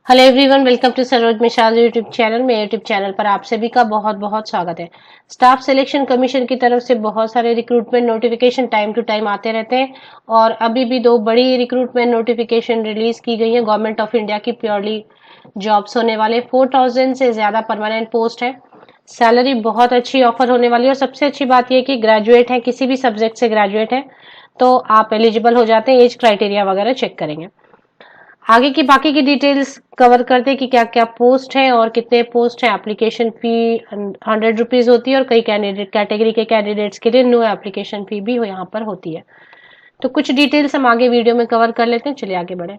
Hello everyone, welcome to Saroj Mishal YouTube channel. मेरे YouTube channel पर आप सभी का बहुत बहुत स्वागत है। स्टाफ सिलेक्शन कमीशन की तरफ से बहुत सारे recruitment notification time to time आते रहते हैं और अभी भी दो बड़ी रिक्रूटमेंट नोटिफिकेशन रिलीज की गई है गवर्नमेंट ऑफ इंडिया की। प्योरली जॉब्स होने वाले 4000 से ज्यादा परमानेंट पोस्ट है। सैलरी बहुत अच्छी ऑफर होने वाली है और सबसे अच्छी बात यह कि ग्रेजुएट है, किसी भी सब्जेक्ट से ग्रेजुएट है तो आप एलिजिबल हो जाते हैं। एज क्राइटेरिया वगैरह चेक करेंगे। आगे की बाकी की डिटेल्स कवर करते हैं कि क्या क्या पोस्ट है और कितने पोस्ट है। एप्लीकेशन फी 100 रुपीज होती है और कई कैटेगरी के कैंडिडेट्स के लिए नो एप्लीकेशन फी भी यहाँ पर होती है। तो कुछ डिटेल्स हम आगे वीडियो में कवर कर लेते हैं। चलिए आगे बढ़े।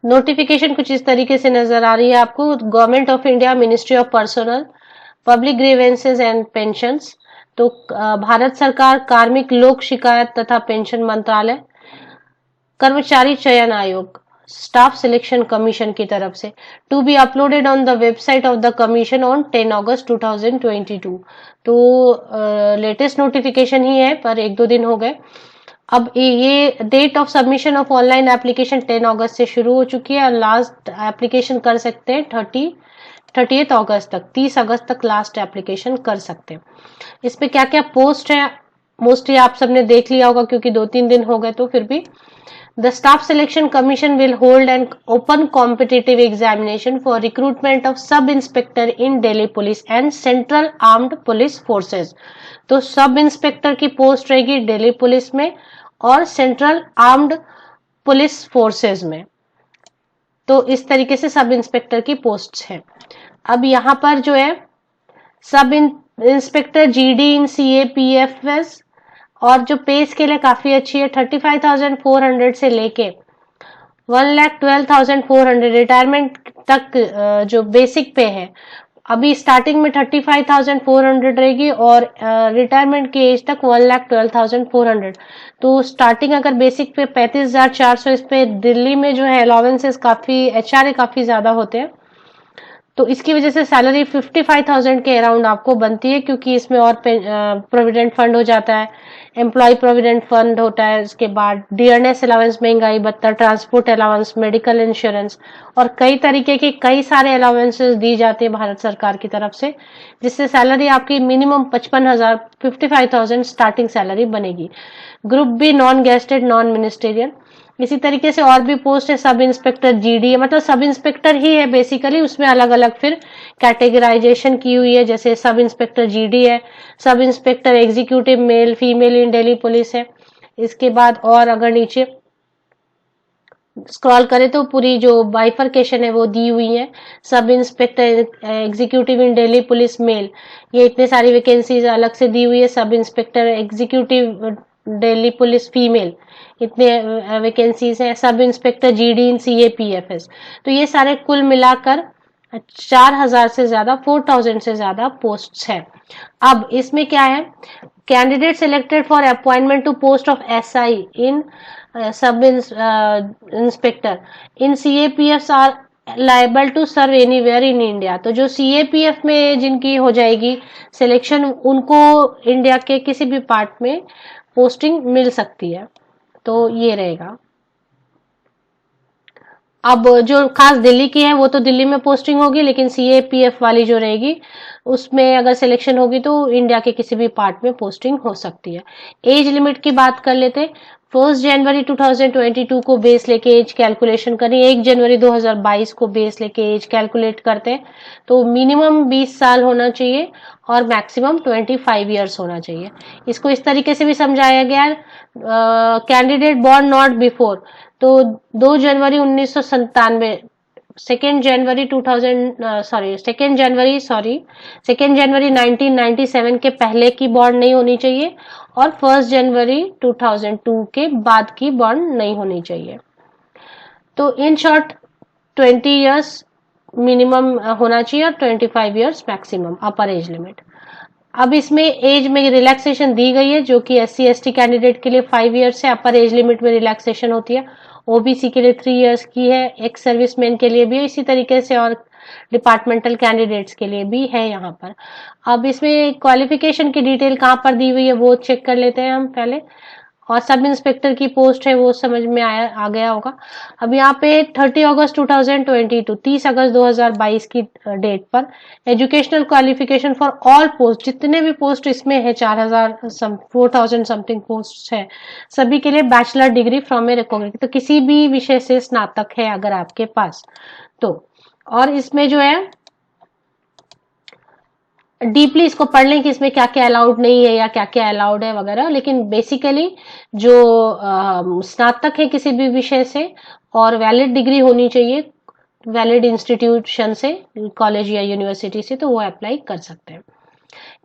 नोटिफिकेशन कुछ इस तरीके से नजर आ रही है आपको। Government of India, ministry of personal, public grievances and pensions. तो भारत सरकार कार्मिक लोक शिकायत तथा पेंशन मंत्रालय, कर्मचारी चयन आयोग, स्टाफ सिलेक्शन कमीशन की तरफ से, to be uploaded on the website of the commission on 10 अगस्त 2022। तो लेटेस्ट नोटिफिकेशन ही है पर एक दो दिन हो गए। अब ये date of submission of online application 10 अगस्त से शुरू हो चुकी है और लास्ट एप्लीकेशन कर सकते हैं 30 अगस्त तक, 30 अगस्त तक लास्ट एप्लीकेशन कर सकते हैं। इस पे क्या क्या पोस्ट है मोस्टली आप सबने देख लिया होगा क्योंकि 2-3 दिन हो गए, तो फिर भी the Staff Selection Commission will hold an open competitive examination for recruitment of sub-inspector in Delhi Police and Central Armed Police Forces। तो सब इंस्पेक्टर की पोस्ट रहेगी दिल्ली पुलिस में और सेंट्रल आर्म्ड पुलिस फोर्सेस में। तो इस तरीके से सब इंस्पेक्टर की पोस्ट है। अब यहाँ पर जो है सब इंस्पेक्टर जीडी इन सीएपीएफएस और जो पे इसके लिए काफी अच्छी है, 35,400 से लेके 1,12,400 रिटायरमेंट तक जो बेसिक पे है। अभी स्टार्टिंग में 35,400 रहेगी और रिटायरमेंट की एज तक 1,12,400। तो स्टार्टिंग अगर बेसिक पे 35,400, इस पे दिल्ली में जो है अलाउंसेस काफी, एचआरए काफी ज्यादा होते हैं तो इसकी वजह से सैलरी 55,000 के अराउंड आपको बनती है क्योंकि इसमें और प्रोविडेंट फंड हो जाता है, एम्प्लॉय प्रोविडेंट फंड होता है, उसके बाद डियरनेस अलाउंस, महंगाई भत्ता, ट्रांसपोर्ट अलाउंस, मेडिकल इंश्योरेंस और कई तरीके के कई सारे अलाउंसेस दी जाती है भारत सरकार की तरफ से, जिससे सैलरी आपकी मिनिमम 55,000, 55,000 स्टार्टिंग सैलरी बनेगी। Group B non gazetted non ministerial. इसी तरीके से और भी पोस्ट है, सब इंस्पेक्टर जीडी है, मतलब सब इंस्पेक्टर ही है बेसिकली, उसमें अलग अलग फिर कैटेगराइजेशन की हुई है। जैसे सब इंस्पेक्टर जीडी है, sub inspector executive male female इन दिल्ली पुलिस है। इसके बाद और अगर नीचे स्क्रॉल करें तो पूरी जो बाइफरकेशन है वो दी हुई है। सब इंस्पेक्टर एग्जीक्यूटिव इन दिल्ली पुलिस मेल, ये इतने सारी वैकेंसीज अलग से दी हुई है। Sub inspector executive Delhi police female, इतने वैकेंसीज हैं। सब इंस्पेक्टर जीडी इन सीएपीएफएस। तो ये सारे कुल मिलाकर 4,000 से ज्यादा, 4,000 से ज्यादा पोस्ट है। अब इसमें क्या है, candidate selected for appointment to post of SI in sub inspector in CAPF are liable to serve anywhere in India. तो जो सीएपीएफ में जिनकी हो जाएगी सिलेक्शन, उनको इंडिया के किसी भी पार्ट में पोस्टिंग मिल सकती है। तो ये रहेगा। अब जो खास दिल्ली की है वो तो दिल्ली में पोस्टिंग होगी, लेकिन सीएपीएफ वाली जो रहेगी उसमें अगर सिलेक्शन होगी तो इंडिया के किसी भी पार्ट में पोस्टिंग हो सकती है। एज लिमिट की बात कर लेते। 1 जनवरी 2022 को बेस लेके एज कैलकुलेशन करें, 1 जनवरी 2022 को बेस लेके एज कैलकुलेट करते हैं तो मिनिमम 20 साल होना चाहिए और मैक्सिमम 25 ईयर्स होना चाहिए। इसको इस तरीके से भी समझाया गया है, कैंडिडेट बॉर्न नॉट बिफोर, तो 2 जनवरी 1997, सेकेंड जनवरी 1997 के पहले की बॉन्ड नहीं होनी चाहिए और 1 जनवरी 2002 के बाद की बॉन्ड नहीं होनी चाहिए। तो इन शॉर्ट 20 इयर्स मिनिमम होना चाहिए और 25 इयर्स मैक्सिमम अपर एज लिमिट। अब इसमें एज में रिलैक्सेशन दी गई है जो कि एससी एसटी कैंडिडेट के लिए 5 इयर्स है, अपर एज लिमिट में रिलैक्सेशन होती है। ओबीसी के लिए 3 इयर्स की है, एक्स सर्विसमैन के लिए भी, इसी तरीके से और डिपार्टमेंटल कैंडिडेट्स के लिए भी है यहाँ पर। अब इसमें क्वालिफिकेशन की डिटेल कहाँ पर दी हुई है वो चेक कर लेते हैं हम पहले। और सब इंस्पेक्टर की पोस्ट है वो समझ में आ गया होगा। अब यहाँ पे 30 अगस्त 2022 30 अगस्त 2022 की डेट पर educational qualification for all post, जितने भी पोस्ट इसमें है 4000 समथिंग पोस्ट है, सभी के लिए बैचलर डिग्री फ्रॉम ए रिकॉग्निज, तो किसी भी विषय से स्नातक है अगर आपके पास तो। और इसमें जो है डीपली इसको पढ़ लें कि इसमें क्या क्या अलाउड नहीं है या क्या क्या अलाउड है वगैरह, लेकिन बेसिकली जो स्नातक है किसी भी विषय से और वैलिड डिग्री होनी चाहिए वैलिड इंस्टीट्यूशन से, कॉलेज या यूनिवर्सिटी से, तो वो अप्लाई कर सकते हैं।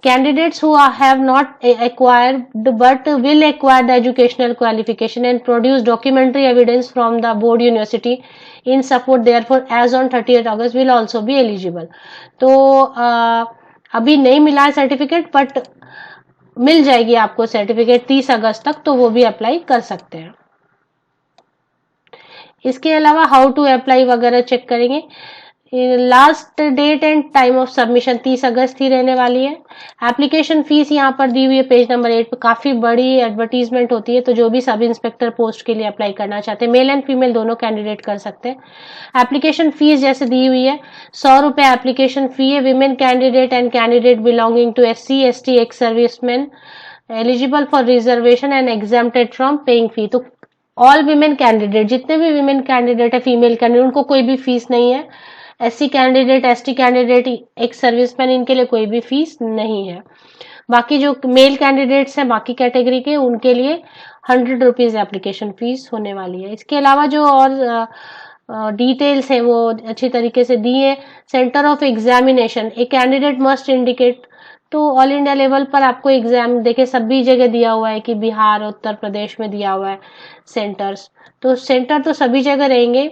Candidates who have not acquired but will acquire the educational qualification and produce documentary evidence from the board university in support therefore as on 30th August will also be eligible। तो अभी नहीं मिला है certificate but मिल जाएगी आपको certificate 30 अगस्त तक, तो वो भी अप्लाई कर सकते हैं। इसके अलावा हाउ टू अप्लाई वगैरह चेक करेंगे। Last date and time of submission 30 अगस्त ही रहने वाली है। एप्लीकेशन फीस यहाँ पर दी हुई है पेज नंबर 8 पर, काफी बड़ी एडवर्टीजमेंट होती है, तो जो भी सब इंस्पेक्टर पोस्ट के लिए अप्लाई करना चाहते हैं, मेल एंड फीमेल दोनों कैंडिडेट कर सकते हैं। एप्लीकेशन फीस जैसे दी हुई है 100 रुपए एप्लीकेशन फी है। Women candidate and candidate belonging to SC ST ex serviceman eligible for reservation and exempted from paying fee. तो ऑल विमेन कैंडिडेट, जितने भी विमेन कैंडिडेट है, फीमेल कैंडिडेट, उनको कोई भी फीस नहीं है। SC candidate ST candidate ex serviceman इनके लिए कोई भी फीस नहीं है। बाकी जो मेल कैंडिडेट्स हैं बाकी कैटेगरी के, उनके लिए 100 रुपीज एप्लीकेशन फीस होने वाली है। इसके अलावा जो और डिटेल्स है वो अच्छी तरीके से दी है। Centre of examination a candidate must indicate, तो ऑल इंडिया लेवल पर आपको एग्जाम देखे सभी जगह दिया हुआ है कि बिहार उत्तर प्रदेश में दिया हुआ है सेंटर्स, तो सेंटर तो सभी जगह रहेंगे,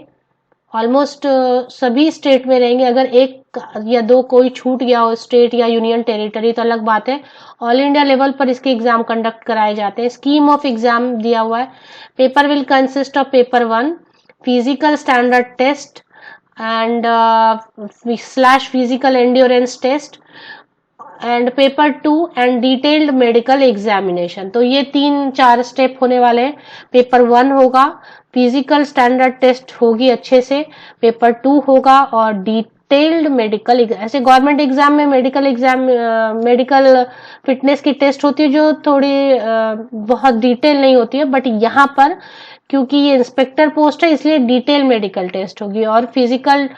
ऑलमोस्ट सभी स्टेट में रहेंगे। अगर एक या दो कोई छूट गया हो स्टेट या यूनियन टेरिटरी तो अलग बात है, ऑल इंडिया लेवल पर इसके एग्जाम कंडक्ट कराए जाते हैं। स्कीम ऑफ एग्जाम दिया हुआ है। Paper will consist of paper 1 physical standard test and / physical endurance test and paper 2 and detailed medical examination. तो ये 3-4 स्टेप होने वाले हैं। पेपर 1 होगा, फिजिकल स्टैंडर्ड टेस्ट होगी अच्छे से, पेपर 2 होगा और डिटेल्ड मेडिकल, ऐसे गवर्नमेंट एग्जाम में मेडिकल फिटनेस की टेस्ट होती है जो थोड़ी बहुत डिटेल नहीं होती है, बट यहाँ पर क्योंकि ये इंस्पेक्टर पोस्ट है इसलिए डिटेल मेडिकल टेस्ट होगी और फिजिकल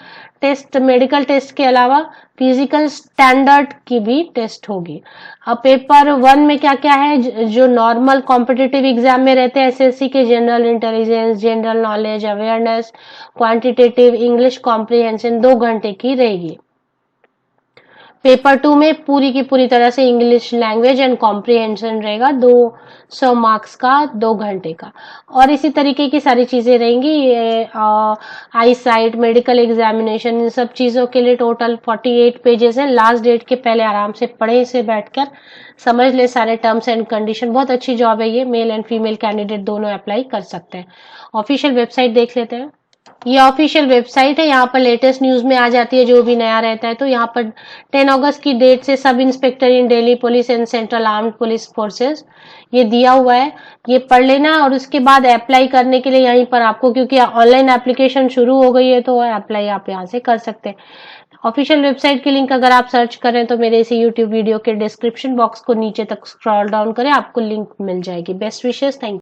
टेस्ट, मेडिकल टेस्ट के अलावा फिजिकल स्टैंडर्ड की भी टेस्ट होगी। अब पेपर 1 में क्या क्या है, जो नॉर्मल कॉम्पिटिटिव एग्जाम में रहते हैं SSC के, general intelligence, general knowledge, awareness, quantitative, English comprehension 2 घंटे की रहेगी। पेपर 2 में पूरी की पूरी तरह से इंग्लिश लैंग्वेज एंड कॉम्प्रिहेंशन रहेगा 200 मार्क्स का 2 घंटे का, और इसी तरीके की सारी चीजें रहेंगी। आई साइट, मेडिकल एग्जामिनेशन, इन सब चीजों के लिए टोटल 48 पेजेस हैं। लास्ट डेट के पहले आराम से पढ़े इसे बैठकर, समझ ले सारे टर्म्स एंड कंडीशन। बहुत अच्छी जॉब है ये, मेल एंड फीमेल कैंडिडेट दोनों अप्लाई कर सकते हैं। ऑफिशियल वेबसाइट देख लेते हैं। ये ऑफिशियल वेबसाइट है, यहाँ पर लेटेस्ट न्यूज में आ जाती है जो भी नया रहता है। तो यहाँ पर 10 अगस्त की डेट से सब inspector in Delhi police and central armed police forces ये दिया हुआ है, ये पढ़ लेना। और उसके बाद अप्लाई करने के लिए यहीं पर आपको, क्योंकि ऑनलाइन एप्लीकेशन शुरू हो गई है तो अप्लाई आप यहाँ से कर सकते हैं। ऑफिशियल वेबसाइट की लिंक अगर आप सर्च करें तो मेरे इसी यूट्यूब वीडियो के डिस्क्रिप्शन बॉक्स को नीचे तक स्क्रॉल डाउन करें, आपको लिंक मिल जाएगी। Best wishes, thank you.